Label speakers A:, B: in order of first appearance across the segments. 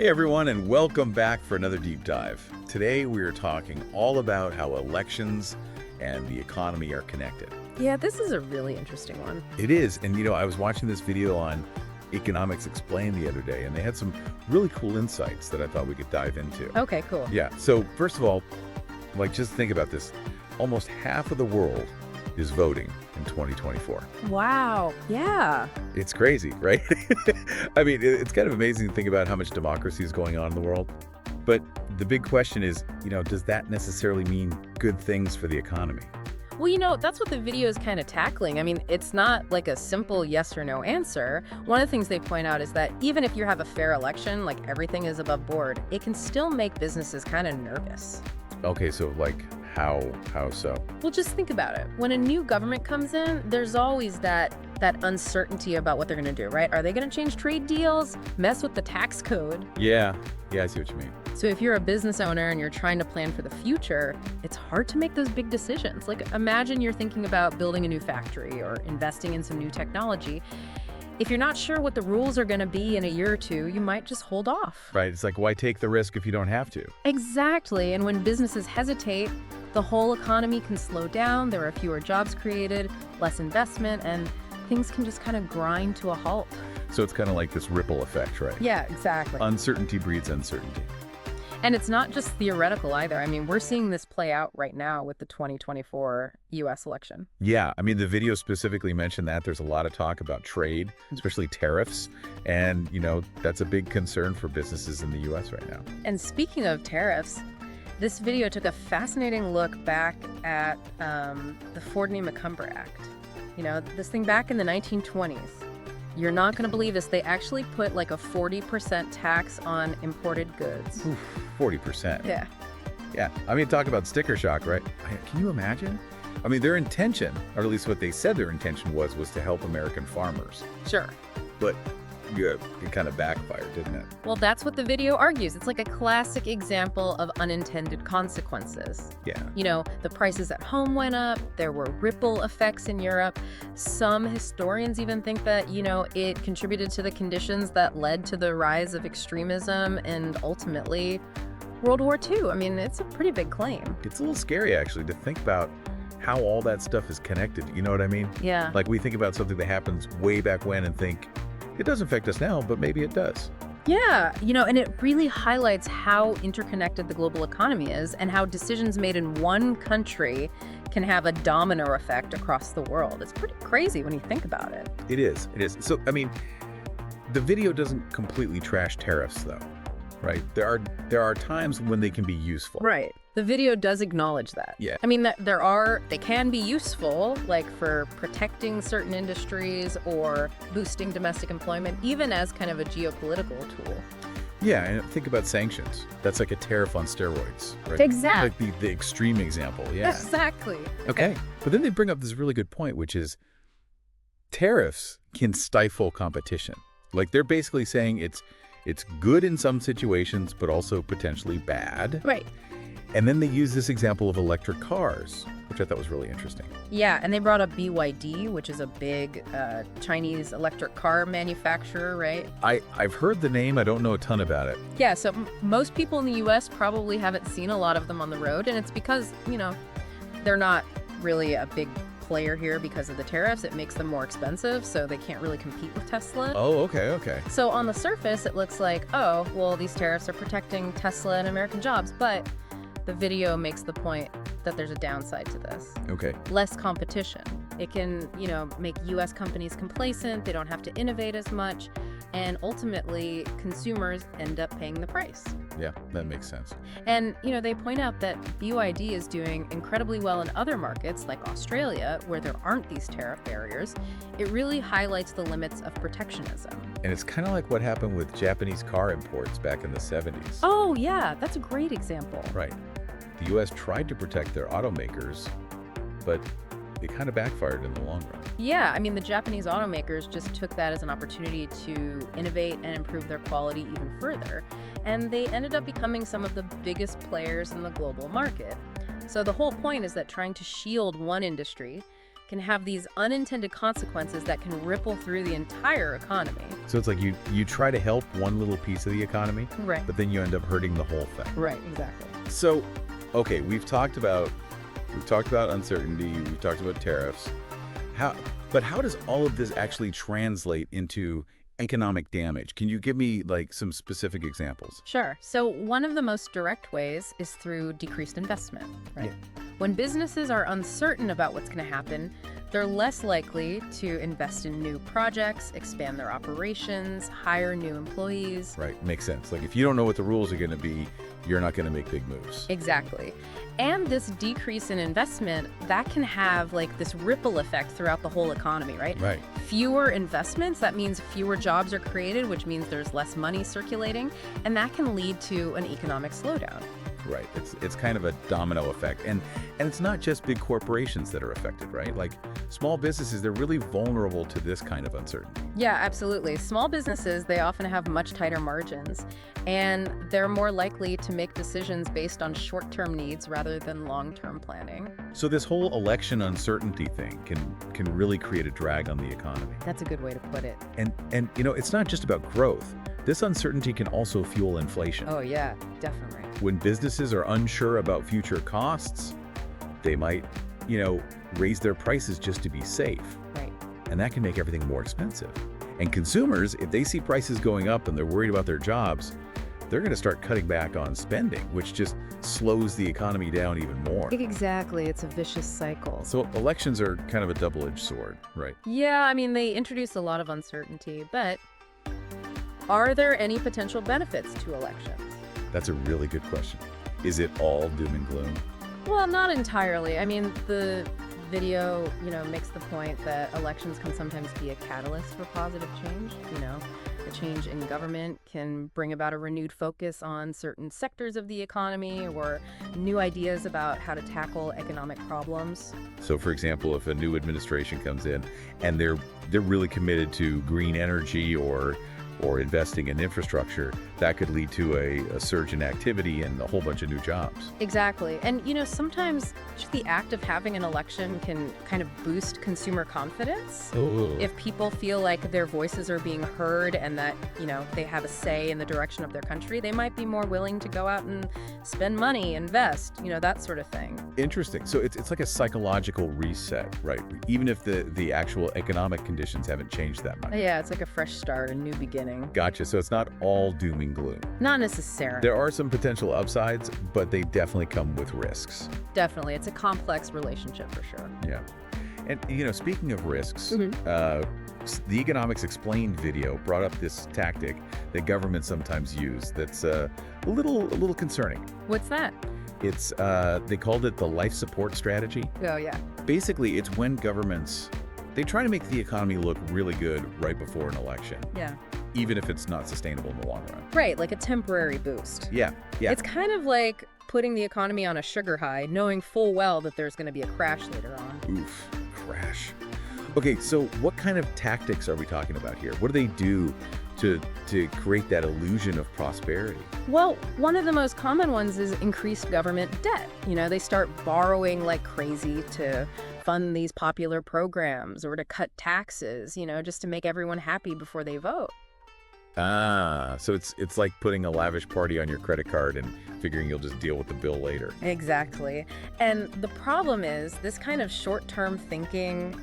A: Hey everyone, and welcome back for another deep dive. Today we are talking all about how elections and the economy are connected.
B: Yeah, this is a really interesting one.
A: It is, and I was watching this video on Economics Explained the other day, and they had some really cool insights that I thought we could dive into.
B: Okay, cool.
A: Yeah, so first of all, just think about this. Almost half of the world is voting in 2024.
B: Wow. Yeah.
A: It's crazy, right? I mean, it's kind of amazing to think about how much democracy is going on in the world. But the big question is, does that necessarily mean good things for the economy?
B: Well, that's what the video is kind of tackling. I mean, it's not like a simple yes or no answer. One of the things they point out is that even if you have a fair election, like everything is above board, it can still make businesses kind of nervous.
A: Okay, so how so?
B: Well, just think about it. When a new government comes in, there's always that uncertainty about what they're going to do, right? Are they going to change trade deals, mess with the tax code?
A: Yeah, I see what you mean.
B: So if you're a business owner and you're trying to plan for the future, it's hard to make those big decisions. Like, imagine you're thinking about building a new factory or investing in some new technology. If you're not sure what the rules are going to be in a year or two, you might just hold off.
A: Right, it's like, why take the risk if you don't have to?
B: Exactly, and when businesses hesitate, the whole economy can slow down, there are fewer jobs created, less investment, and things can just kind of grind to a halt.
A: So it's kind of like this ripple effect, right?
B: Yeah, exactly.
A: Uncertainty breeds uncertainty.
B: And it's not just theoretical either. I mean, we're seeing this play out right now with the 2024 U.S. election.
A: Yeah, I mean, the video specifically mentioned that there's a lot of talk about trade, especially tariffs. And, that's a big concern for businesses in the U.S. right now.
B: And speaking of tariffs, this video took a fascinating look back at the Ford-McCumber Act. This thing back in the 1920s. You're not going to believe this. They actually put like a 40% tax on imported goods.
A: Oof, 40%.
B: Yeah.
A: Yeah. I mean, talk about sticker shock, right? Can you imagine? I mean, their intention, or at least what they said their intention was to help American farmers.
B: Sure.
A: But yeah, it kind of backfired, didn't it?
B: Well, that's what the video argues. It's like a classic example of unintended consequences.
A: Yeah.
B: The prices at home went up. There were ripple effects in Europe. Some historians even think that, it contributed to the conditions that led to the rise of extremism and ultimately World War II. I mean, it's a pretty big claim.
A: It's a little scary, actually, to think about how all that stuff is connected. You know what I mean?
B: Yeah.
A: Like, we think about something that happens way back when and think, it doesn't affect us now, but maybe it does.
B: Yeah, and it really highlights how interconnected the global economy is and how decisions made in one country can have a domino effect across the world. It's pretty crazy when you think about it.
A: It is. So, I mean, the video doesn't completely trash tariffs, though, right? There are times when they can be useful.
B: Right. The video does acknowledge that.
A: Yeah.
B: I mean, they can be useful, like for protecting certain industries or boosting domestic employment, even as kind of a geopolitical tool.
A: Yeah, and think about sanctions. That's like a tariff on steroids, right?
B: Exactly.
A: Like the extreme example, yeah.
B: Exactly.
A: Okay. But then they bring up this really good point, which is tariffs can stifle competition. Like, they're basically saying it's good in some situations, but also potentially bad.
B: Right.
A: And then they use this example of electric cars, which I thought was really interesting.
B: Yeah, and they brought up BYD, which is a big Chinese electric car manufacturer, right?
A: I've heard the name. I don't know a ton about it.
B: Yeah, so most people in the U.S. probably haven't seen a lot of them on the road, and it's because, they're not really a big player here because of the tariffs. It makes them more expensive, so they can't really compete with Tesla.
A: Oh, okay.
B: So on the surface, it looks like, oh, well, these tariffs are protecting Tesla and American jobs, but the video makes the point that there's a downside to this.
A: Okay.
B: Less competition. It can, make U.S. companies complacent. They don't have to innovate as much. And ultimately, consumers end up paying the price.
A: Yeah, that makes sense.
B: And, they point out that BYD is doing incredibly well in other markets like Australia, where there aren't these tariff barriers. It really highlights the limits of protectionism.
A: And it's kind of like what happened with Japanese car imports back in the 70s.
B: Oh, yeah, that's a great example.
A: Right. The U.S. tried to protect their automakers, but it kind of backfired in the long run.
B: Yeah, I mean, the Japanese automakers just took that as an opportunity to innovate and improve their quality even further. And they ended up becoming some of the biggest players in the global market. So the whole point is that trying to shield one industry can have these unintended consequences that can ripple through the entire economy.
A: So it's like you try to help one little piece of the economy,
B: Right.
A: but then you end up hurting the whole thing.
B: Right, exactly.
A: So, okay, we've talked about uncertainty, we've talked about tariffs. But how does all of this actually translate into economic damage? Can you give me like some specific examples?
B: Sure. So one of the most direct ways is through decreased investment, right?
A: Yeah.
B: When businesses are uncertain about what's going to happen, they're less likely to invest in new projects, expand their operations, hire new employees.
A: Right, makes sense. Like if you don't know what the rules are going to be, you're not going to make big moves.
B: Exactly. And this decrease in investment, that can have like this ripple effect throughout the whole economy, right?
A: Right.
B: Fewer investments, that means fewer jobs are created, which means there's less money circulating, and that can lead to an economic slowdown.
A: Right. It's kind of a domino effect. And it's not just big corporations that are affected, right? Like small businesses, they're really vulnerable to this kind of uncertainty.
B: Yeah, absolutely. Small businesses, they often have much tighter margins, and they're more likely to make decisions based on short-term needs rather than long-term planning.
A: So this whole election uncertainty thing can really create a drag on the economy.
B: That's a good way to put it.
A: And it's not just about growth. This uncertainty can also fuel inflation.
B: Oh yeah, definitely.
A: When businesses are unsure about future costs, they might, raise their prices just to be safe.
B: Right.
A: And that can make everything more expensive. And consumers, if they see prices going up and they're worried about their jobs, they're going to start cutting back on spending, which just slows the economy down even more.
B: Exactly. It's a vicious cycle.
A: So elections are kind of a double-edged sword, right?
B: Yeah, I mean, they introduce a lot of uncertainty, but are there any potential benefits to elections?
A: That's a really good question. Is it all doom and gloom?
B: Well, not entirely. I mean, the video, makes the point that elections can sometimes be a catalyst for positive change. A change in government can bring about a renewed focus on certain sectors of the economy or new ideas about how to tackle economic problems.
A: So, for example, if a new administration comes in and they're really committed to green energy or investing in infrastructure, that could lead to a surge in activity and a whole bunch of new jobs.
B: Exactly. And, sometimes just the act of having an election can kind of boost consumer confidence.
A: Oh.
B: If people feel like their voices are being heard and that, they have a say in the direction of their country, they might be more willing to go out and spend money, invest, that sort of thing.
A: Interesting. So it's like a psychological reset, right? Even if the actual economic conditions haven't changed that much.
B: Yeah, it's like a fresh start, a new beginning.
A: Gotcha. So it's not all doom and gloom.
B: Not necessarily.
A: There are some potential upsides, but they definitely come with risks.
B: Definitely. It's a complex relationship for sure.
A: Yeah. And, speaking of risks,
B: Mm-hmm.
A: The Economics Explained video brought up this tactic that governments sometimes use that's a little concerning.
B: What's that?
A: It's they called it the life support strategy.
B: Oh, yeah.
A: Basically, it's when governments, they try to make the economy look really good right before an election,
B: Yeah.
A: even if it's not sustainable in the long run.
B: Right, like a temporary boost.
A: Yeah.
B: It's kind of like putting the economy on a sugar high, knowing full well that there's going to be a crash later on.
A: Oof, crash. Okay, so what kind of tactics are we talking about here? What do they do to create that illusion of prosperity?
B: Well, one of the most common ones is increased government debt. They start borrowing like crazy to fund these popular programs or to cut taxes, just to make everyone happy before they vote.
A: Ah, so it's like putting a lavish party on your credit card and figuring you'll just deal with the bill later.
B: Exactly. And the problem is this kind of short-term thinking,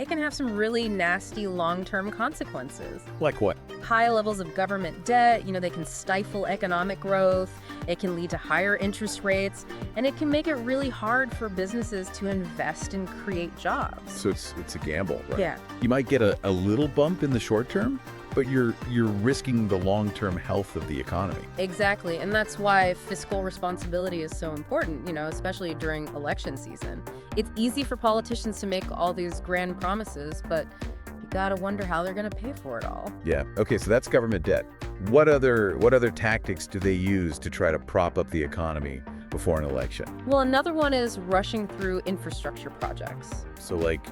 B: it can have some really nasty long-term consequences.
A: Like what?
B: High levels of government debt, they can stifle economic growth, it can lead to higher interest rates, and it can make it really hard for businesses to invest and create jobs.
A: So it's a gamble, right?
B: Yeah.
A: You might get a little bump in the short term, but you're risking the long-term health of the economy.
B: Exactly, and that's why fiscal responsibility is so important, especially during election season. It's easy for politicians to make all these grand promises, but you gotta wonder how they're gonna pay for it all.
A: Yeah. Okay, so that's government debt. What other tactics do they use to try to prop up the economy before an election?
B: Well, another one is rushing through infrastructure projects.
A: So like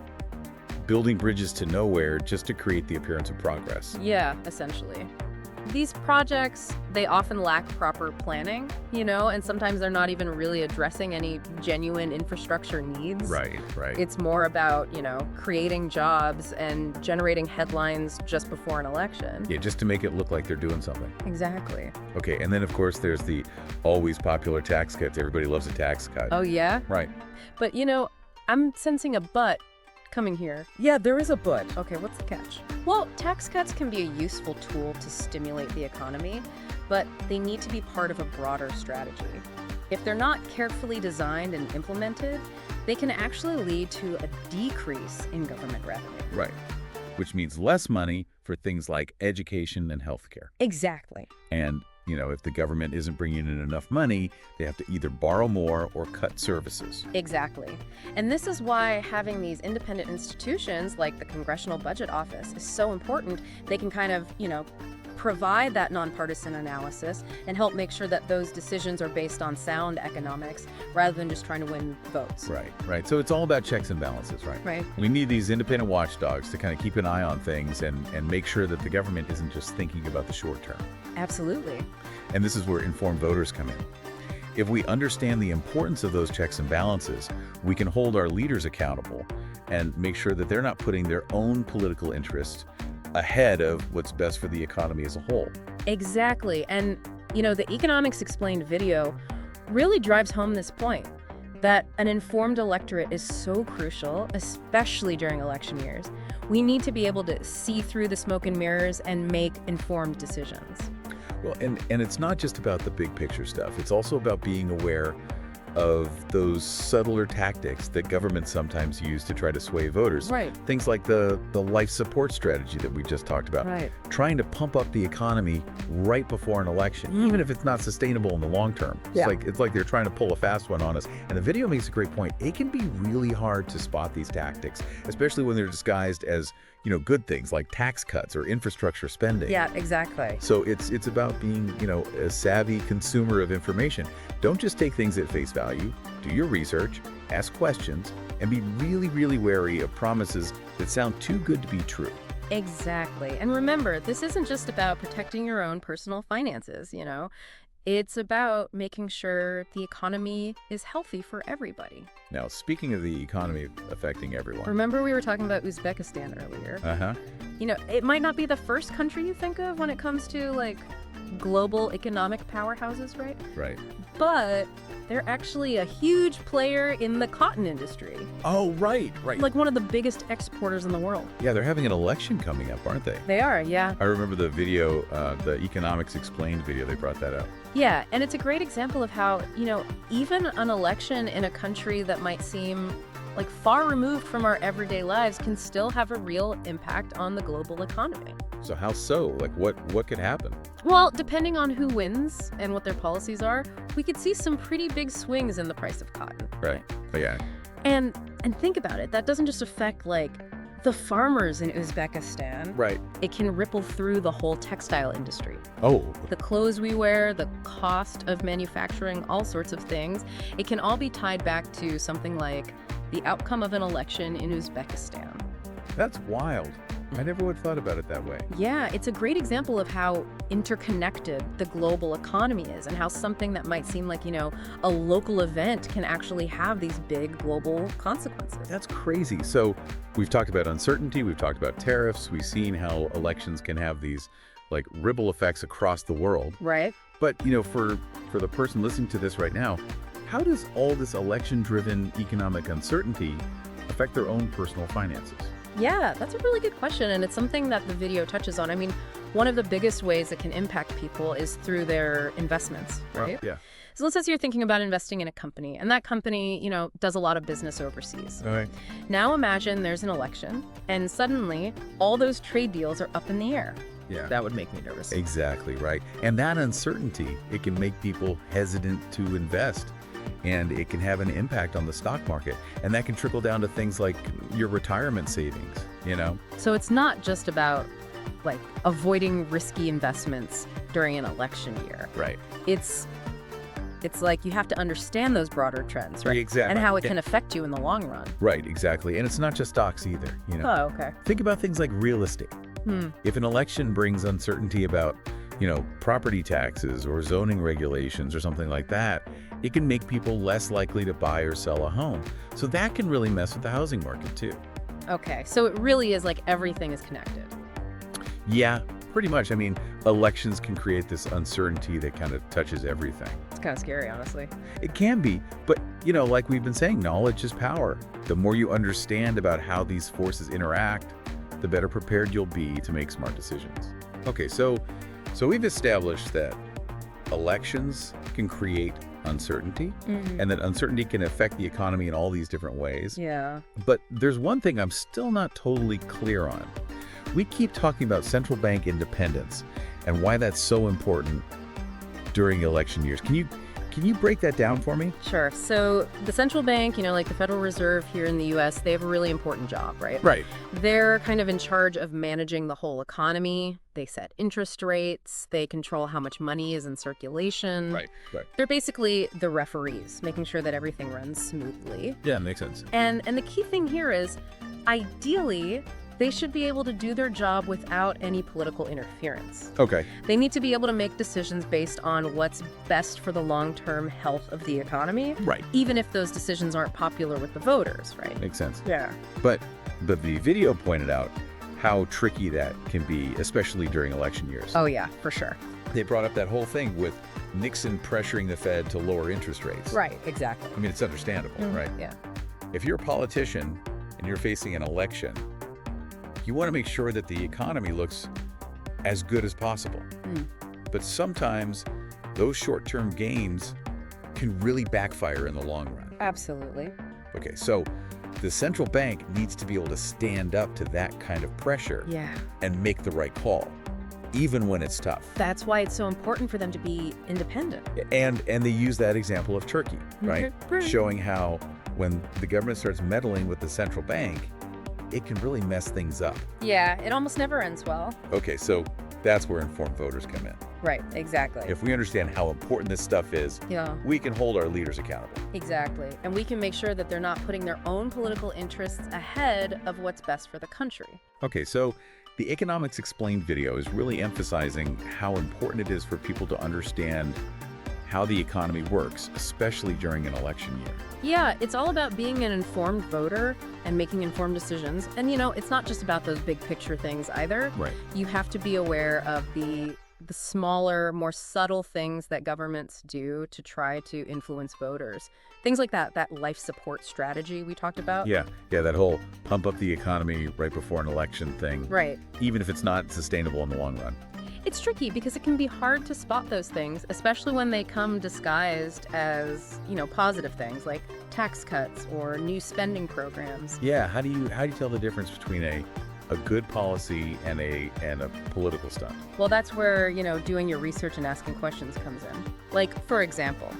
A: building bridges to nowhere just to create the appearance of progress.
B: Yeah, essentially. these projects, they often lack proper planning, and sometimes they're not even really addressing any genuine infrastructure needs.
A: Right.
B: It's more about, creating jobs and generating headlines just before an election.
A: Yeah, just to make it look like they're doing something.
B: Exactly.
A: Okay, and then of course there's the always popular tax cuts. Everybody loves a tax cut.
B: Oh, yeah?
A: Right.
B: But, I'm sensing a but coming here.
A: Yeah, there is a but.
B: Okay, what's the catch? Well, tax cuts can be a useful tool to stimulate the economy, but they need to be part of a broader strategy. If they're not carefully designed and implemented, they can actually lead to a decrease in government revenue.
A: Right. Which means less money for things like education and healthcare.
B: Exactly.
A: And, if the government isn't bringing in enough money, they have to either borrow more or cut services.
B: Exactly. And this is why having these independent institutions like the Congressional Budget Office is so important. They can kind of, provide that nonpartisan analysis and help make sure that those decisions are based on sound economics rather than just trying to win votes.
A: Right. So it's all about checks and balances, right?
B: Right.
A: We need these independent watchdogs to kind of keep an eye on things and make sure that the government isn't just thinking about the short term.
B: Absolutely.
A: And this is where informed voters come in. If we understand the importance of those checks and balances, we can hold our leaders accountable and make sure that they're not putting their own political interests ahead of what's best for the economy as a whole.
B: Exactly. And, the Economics Explained video really drives home this point, that an informed electorate is so crucial, especially during election years. We need to be able to see through the smoke and mirrors and make informed decisions.
A: Well, and it's not just about the big picture stuff. It's also about being aware of those subtler tactics that governments sometimes use to try to sway voters.
B: Right.
A: Things like the life support strategy that we just talked about.
B: Right.
A: Trying to pump up the economy right before an election, even if it's not sustainable in the long term.
B: Yeah.
A: It's like they're trying to pull a fast one on us. And the video makes a great point. It can be really hard to spot these tactics, especially when they're disguised as, good things like tax cuts or infrastructure spending.
B: Yeah, exactly.
A: So it's about being, a savvy consumer of information. Don't just take things at face value. Do your research, ask questions, and be really, really wary of promises that sound too good to be true.
B: Exactly. And remember, this isn't just about protecting your own personal finances, It's about making sure the economy is healthy for everybody.
A: Now, speaking of the economy affecting everyone.
B: Remember we were talking about Uzbekistan earlier?
A: Uh-huh.
B: It might not be the first country you think of when it comes to, global economic powerhouses, right?
A: Right.
B: But they're actually a huge player in the cotton industry.
A: Oh, right.
B: Like one of the biggest exporters in the world.
A: Yeah, they're having an election coming up, aren't they?
B: They are, yeah.
A: I remember the video, the Economics Explained video, they brought that up.
B: Yeah, and it's a great example of how, even an election in a country that might seem far removed from our everyday lives can still have a real impact on the global economy.
A: So how so? What could happen?
B: Well, depending on who wins and what their policies are, we could see some pretty big swings in the price of cotton.
A: Right. But yeah.
B: And think about it. That doesn't just affect the farmers in Uzbekistan.
A: Right.
B: It can ripple through the whole textile industry.
A: Oh.
B: The clothes we wear, the cost of manufacturing, all sorts of things. It can all be tied back to something like the outcome of an election in Uzbekistan.
A: That's wild. I never would have thought about it that way.
B: Yeah, it's a great example of how interconnected the global economy is and how something that might seem like, a local event can actually have these big global consequences.
A: That's crazy. So we've talked about uncertainty, we've talked about tariffs, we've seen how elections can have these ripple effects across the world.
B: Right.
A: But, for the person listening to this right now, how does all this election-driven economic uncertainty affect their own personal finances?
B: Yeah, that's a really good question, and it's something that the video touches on. I mean, one of the biggest ways it can impact people is through their investments, right?
A: Yeah.
B: So let's say you're thinking about investing in a company, and that company, does a lot of business overseas.
A: All right.
B: Now imagine there's an election, and suddenly all those trade deals are up in the air.
A: Yeah.
B: That would make me nervous.
A: Exactly, right. And that uncertainty, it can make people hesitant to invest. And it can have an impact on the stock market. And that can trickle down to things like your retirement savings,
B: So it's not just about avoiding risky investments during an election year.
A: Right.
B: It's you have to understand those broader trends, right?
A: Exactly.
B: And how it can affect you in the long run.
A: Right, exactly. And it's not just stocks either,
B: Oh, okay.
A: Think about things like real estate. If an election brings uncertainty about property taxes or zoning regulations or something like that, it can make people less likely to buy or sell a home. So that can really mess with the housing market too.
B: Okay, so it really is like everything is connected.
A: Yeah, pretty much. I mean, elections can create this uncertainty that kind of touches everything.
B: It's kind of scary, honestly.
A: It can be, but like we've been saying, knowledge is power. The more you understand about how these forces interact, the better prepared you'll be to make smart decisions. Okay, so we've established that elections can create uncertainty, and that uncertainty can affect the economy in all these different ways.
B: Yeah.
A: But there's one thing I'm still not totally clear on. We keep talking about central bank independence and why that's so important during election years. Can you break that down for me?
B: Sure. So the central bank, like the Federal Reserve here in the U.S., they have a really important job, right?
A: Right.
B: They're kind of in charge of managing the whole economy. They set interest rates. They control how much money is in circulation.
A: Right.
B: They're basically the referees, making sure that everything runs smoothly.
A: Yeah, makes sense.
B: And the key thing here is, ideally, they should be able to do their job without any political interference.
A: Okay.
B: They need to be able to make decisions based on what's best for the long-term health of the economy.
A: Right.
B: Even if those decisions aren't popular with the voters, right?
A: Makes sense.
B: Yeah.
A: But the video pointed out how tricky that can be, especially during election years.
B: Oh, yeah, for sure.
A: They brought up that whole thing with Nixon pressuring the Fed to lower interest rates.
B: Right, exactly.
A: I mean, it's understandable, right?
B: Yeah.
A: If you're a politician and you're facing an election, you want to make sure that the economy looks as good as possible. But sometimes those short-term gains can really backfire in the long run.
B: Absolutely.
A: Okay, so the central bank needs to be able to stand up to that kind of pressure and make the right call, even when it's tough.
B: That's why it's so important for them to be independent.
A: And they use that example of Turkey, right? Showing how when the government starts meddling with the central bank, it can really mess things up.
B: Yeah, it almost never ends well.
A: Okay, so that's where informed voters come in.
B: Right, exactly.
A: If we understand how important this stuff is, we can hold our leaders accountable.
B: Exactly. And we can make sure that they're not putting their own political interests ahead of what's best for the country.
A: Okay, so the Economics Explained video is really emphasizing how important it is for people to understand how the economy works, especially during an election year.
B: Yeah, it's all about being an informed voter and making informed decisions. And, it's not just about those big picture things either.
A: Right.
B: You have to be aware of the smaller, more subtle things that governments do to try to influence voters. Things like that life support strategy we talked about.
A: Yeah, that whole pump up the economy right before an election thing.
B: Right.
A: Even if it's not sustainable in the long run.
B: It's tricky because it can be hard to spot those things, especially when they come disguised as, positive things like tax cuts or new spending programs.
A: Yeah, how do you tell the difference between a good policy and a political stunt?
B: Well, that's where, doing your research and asking questions comes in. Like, for example,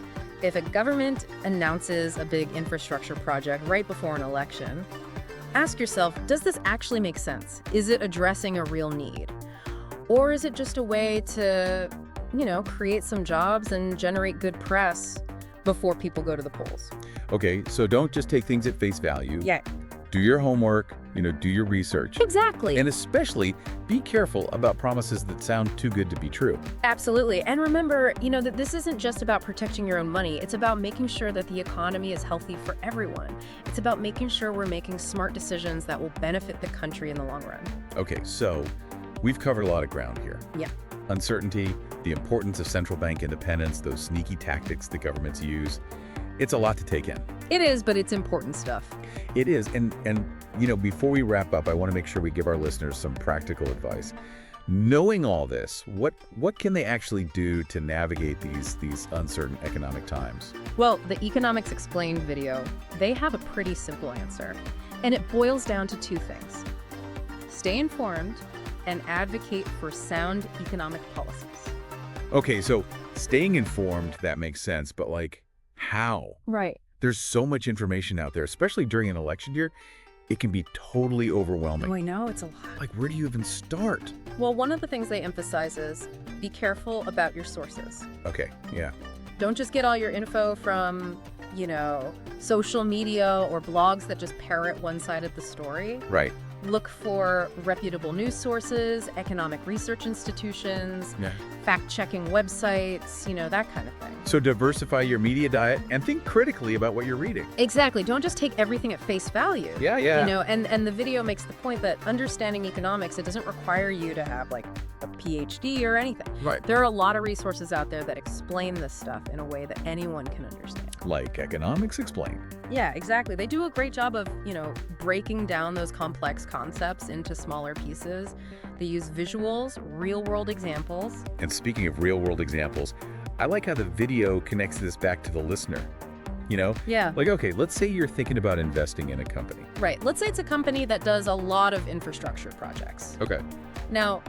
B: if a government announces a big infrastructure project right before an election, ask yourself, does this actually make sense? Is it addressing a real need? Or is it just a way to, create some jobs and generate good press before people go to the polls?
A: Okay, so don't just take things at face value.
B: Yeah.
A: Do your homework, do your research.
B: Exactly.
A: And especially be careful about promises that sound too good to be true.
B: Absolutely. And remember, that this isn't just about protecting your own money. It's about making sure that the economy is healthy for everyone. It's about making sure we're making smart decisions that will benefit the country in the long run.
A: Okay, so we've covered a lot of ground here.
B: Yeah.
A: Uncertainty, the importance of central bank independence, those sneaky tactics that governments use. It's a lot to take in.
B: It is, but it's important stuff.
A: It is. And before we wrap up, I want to make sure we give our listeners some practical advice. Knowing all this, what can they actually do to navigate these uncertain economic times?
B: Well, the Economics Explained video, they have a pretty simple answer. And it boils down to two things. Stay informed and advocate for sound economic policies.
A: Okay, so staying informed, that makes sense, but how?
B: Right.
A: There's so much information out there, especially during an election year. It can be totally overwhelming.
B: Oh, I know, it's a lot.
A: Where do you even start?
B: Well, one of the things they emphasize is be careful about your sources.
A: Okay, yeah.
B: Don't just get all your info from, social media or blogs that just parrot one side of the story.
A: Right.
B: Look for reputable news sources, economic research institutions,
A: Yeah.
B: fact-checking websites, that kind of thing.
A: So diversify your media diet and think critically about what you're reading.
B: Exactly. Don't just take everything at face value.
A: Yeah.
B: And the video makes the point that understanding economics, it doesn't require you to have like a PhD or anything.
A: Right.
B: There are a lot of resources out there that explain this stuff in a way that anyone can understand.
A: Like Economics Explained.
B: Yeah, exactly. They do a great job of, breaking down those complex concepts into smaller pieces. They use visuals, real-world examples.
A: And speaking of real-world examples, I like how the video connects this back to the listener.
B: Yeah.
A: Like, okay, let's say you're thinking about investing in a company.
B: Right. Let's say it's a company that does a lot of infrastructure projects.
A: Okay.
B: Now,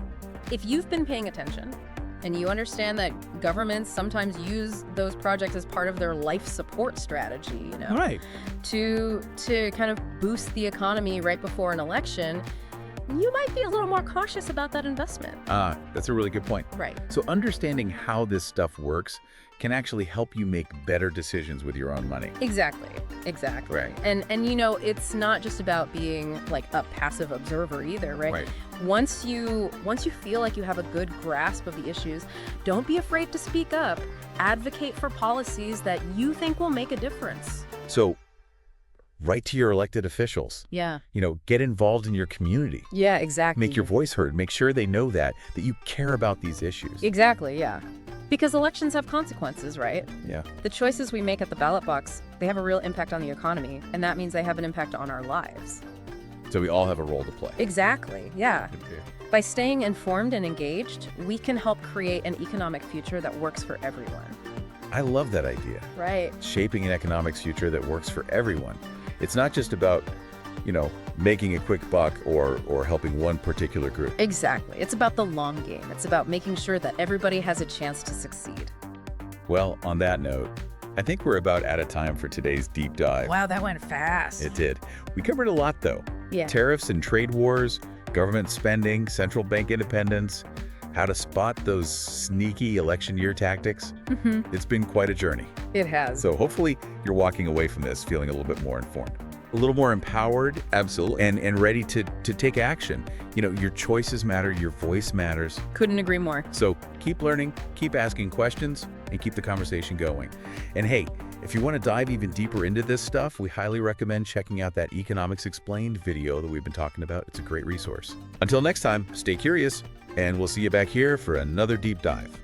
B: if you've been paying attention and you understand that governments sometimes use those projects as part of their life support strategy,
A: Right.
B: to kind of boost the economy right before an election, you might be a little more cautious about that investment.
A: That's a really good point.
B: Right.
A: So understanding how this stuff works can actually help you make better decisions with your own money.
B: Exactly.
A: Right.
B: And it's not just about being like a passive observer either, right?
A: Right.
B: Once you feel like you have a good grasp of the issues, don't be afraid to speak up. Advocate for policies that you think will make a difference.
A: So write to your elected officials.
B: Yeah.
A: Get involved in your community.
B: Yeah, exactly.
A: Make your voice heard. Make sure they know that you care about these issues.
B: Exactly, yeah. Because elections have consequences, right?
A: Yeah.
B: The choices we make at the ballot box, they have a real impact on the economy, and that means they have an impact on our lives.
A: So we all have a role to play.
B: Exactly, yeah.
A: Okay.
B: By staying informed and engaged, we can help create an economic future that works for everyone.
A: I love that idea.
B: Right.
A: Shaping an economics future that works for everyone. It's not just about, making a quick buck or helping one particular group.
B: Exactly. It's about the long game. It's about making sure that everybody has a chance to succeed.
A: Well, on that note, I think we're about out of time for today's deep dive.
B: Wow, that went fast.
A: It did. We covered a lot, though.
B: Yeah.
A: Tariffs and trade wars, government spending, central bank independence, how to spot those sneaky election year tactics. It's been quite a journey.
B: It has.
A: So hopefully you're walking away from this feeling a little bit more informed, a little more empowered.
C: Absolutely.
A: And ready to take action. Your choices matter, your voice matters.
B: Couldn't agree more.
A: So keep learning, keep asking questions, and keep the conversation going. And hey, if you want to dive even deeper into this stuff, we highly recommend checking out that Economics Explained video that we've been talking about. It's a great resource. Until next time, stay curious, and we'll see you back here for another deep dive.